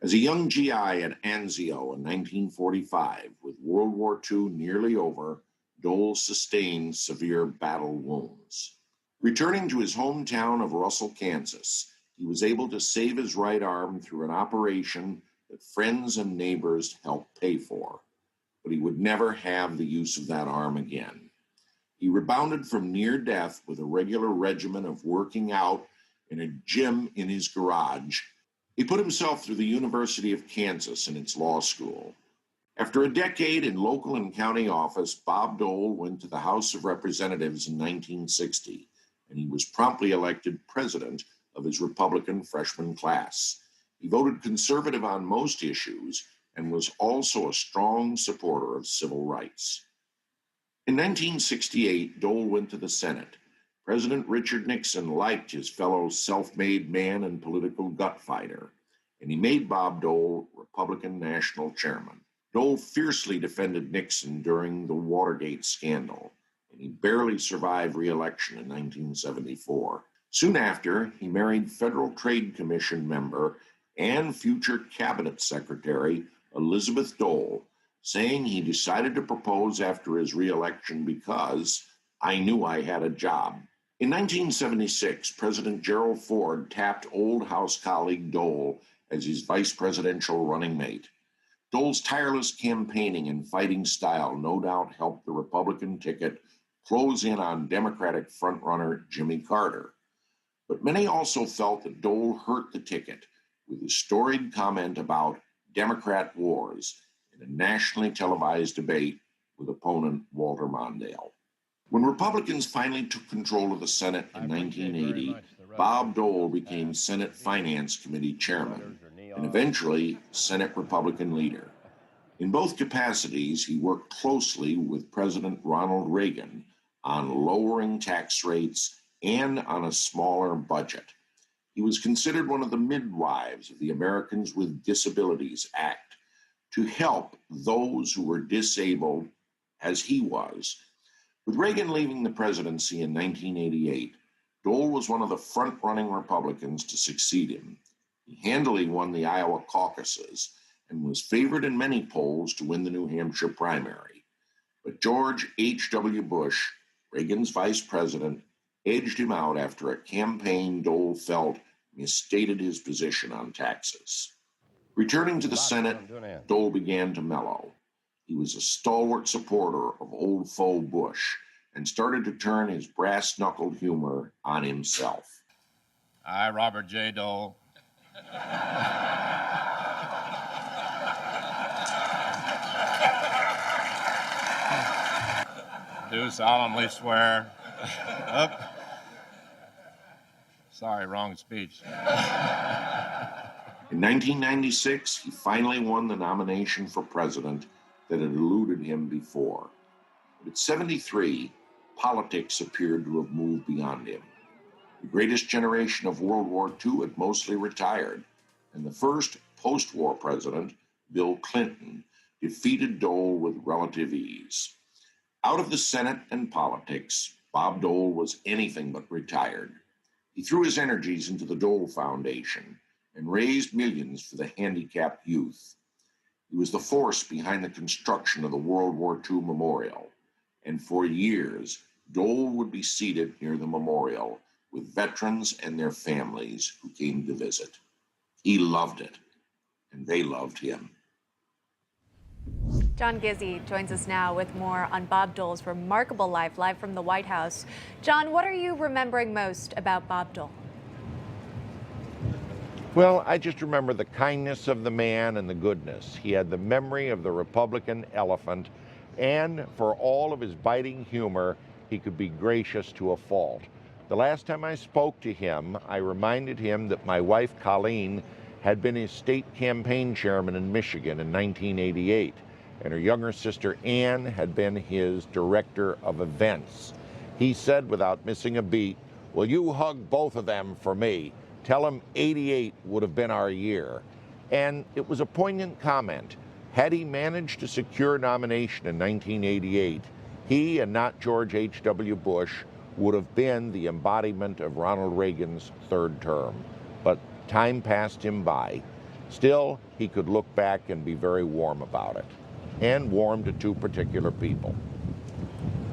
As a young GI at Anzio in 1945, with World War II nearly over, Dole sustained severe battle wounds. Returning to his hometown of Russell, Kansas, he was able to save his right arm through an operation that friends and neighbors helped pay for, but he would never have the use of that arm again. He rebounded from near death with a regular regimen of working out in a gym in his garage. He put himself through the University of Kansas and its law school. After a decade in local and county office, Bob Dole went to the House of Representatives in 1960, and he was promptly elected president of his Republican freshman class. He voted conservative on most issues and was also a strong supporter of civil rights. In 1968, Dole went to the Senate. President Richard Nixon liked his fellow self-made man and political gut fighter, and he made Bob Dole Republican National Chairman. Dole fiercely defended Nixon during the Watergate scandal, and he barely survived re-election in 1974. Soon after, he married Federal Trade Commission member and future cabinet secretary Elizabeth Dole, saying he decided to propose after his re-election because I knew I had a job. In 1976, President Gerald Ford tapped old House colleague Dole as his vice presidential running mate. Dole's tireless campaigning and fighting style no doubt helped the Republican ticket close in on Democratic frontrunner Jimmy Carter. But many also felt that Dole hurt the ticket with his storied comment about Democrat wars in a nationally televised debate with opponent Walter Mondale. When Republicans finally took control of the Senate in 1980, Bob Dole became Senate Finance Committee chairman and eventually Senate Republican leader. In both capacities, he worked closely with President Ronald Reagan on lowering tax rates and on a smaller budget. He was considered one of the midwives of the Americans with Disabilities Act to help those who were disabled as he was. With Reagan leaving the presidency in 1988, Dole was one of the front-running Republicans to succeed him. He handily won the Iowa caucuses and was favored in many polls to win the New Hampshire primary. But George H.W. Bush, Reagan's vice president, edged him out after a campaign Dole felt misstated his position on taxes. Returning to the Senate, Dole began to mellow. He was a stalwart supporter of old foe Bush and started to turn his brass-knuckled humor on himself. I, Robert J. Dole, do solemnly swear. Sorry, wrong speech. In 1996, he finally won the nomination for president that had eluded him before. But at 73, politics appeared to have moved beyond him. The greatest generation of World War II had mostly retired, and the first post-war president, Bill Clinton, defeated Dole with relative ease. Out of the Senate and politics, Bob Dole was anything but retired. He threw his energies into the Dole Foundation and raised millions for the handicapped youth. He was the force behind the construction of the World War II Memorial, and for years, Dole would be seated near the memorial with veterans and their families who came to visit. He loved it, and they loved him. John Gizzi joins us now with more on Bob Dole's remarkable life, live from the White House. John, what are you remembering most about Bob Dole? Well, I just remember the kindness of the man and the goodness. He had the memory of the Republican elephant, and for all of his biting humor, he could be gracious to a fault. The last time I spoke to him, I reminded him that my wife, Colleen, had been his state campaign chairman in Michigan in 1988, and her younger sister, Ann, had been his director of events. He said, without missing a beat, "Will you hug both of them for me? Tell him 88 would have been our year." And it was a poignant comment. Had he managed to secure nomination in 1988, he and not George H.W. Bush would have been the embodiment of Ronald Reagan's third term. But time passed him by. Still, he could look back and be very warm about it, and warm to two particular people.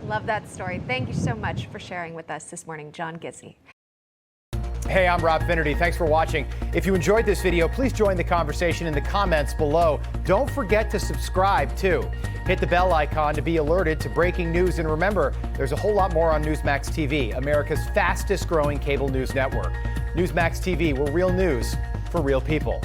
Love that story. Thank you so much for sharing with us this morning, John Gizzi. Hey, I'm Rob Finnerty. Thanks for watching. If you enjoyed this video, please join the conversation in the comments below. Don't forget to subscribe, too. Hit the bell icon to be alerted to breaking news. And remember, there's a whole lot more on Newsmax TV, America's fastest growing cable news network. Newsmax TV, we're real news for real people.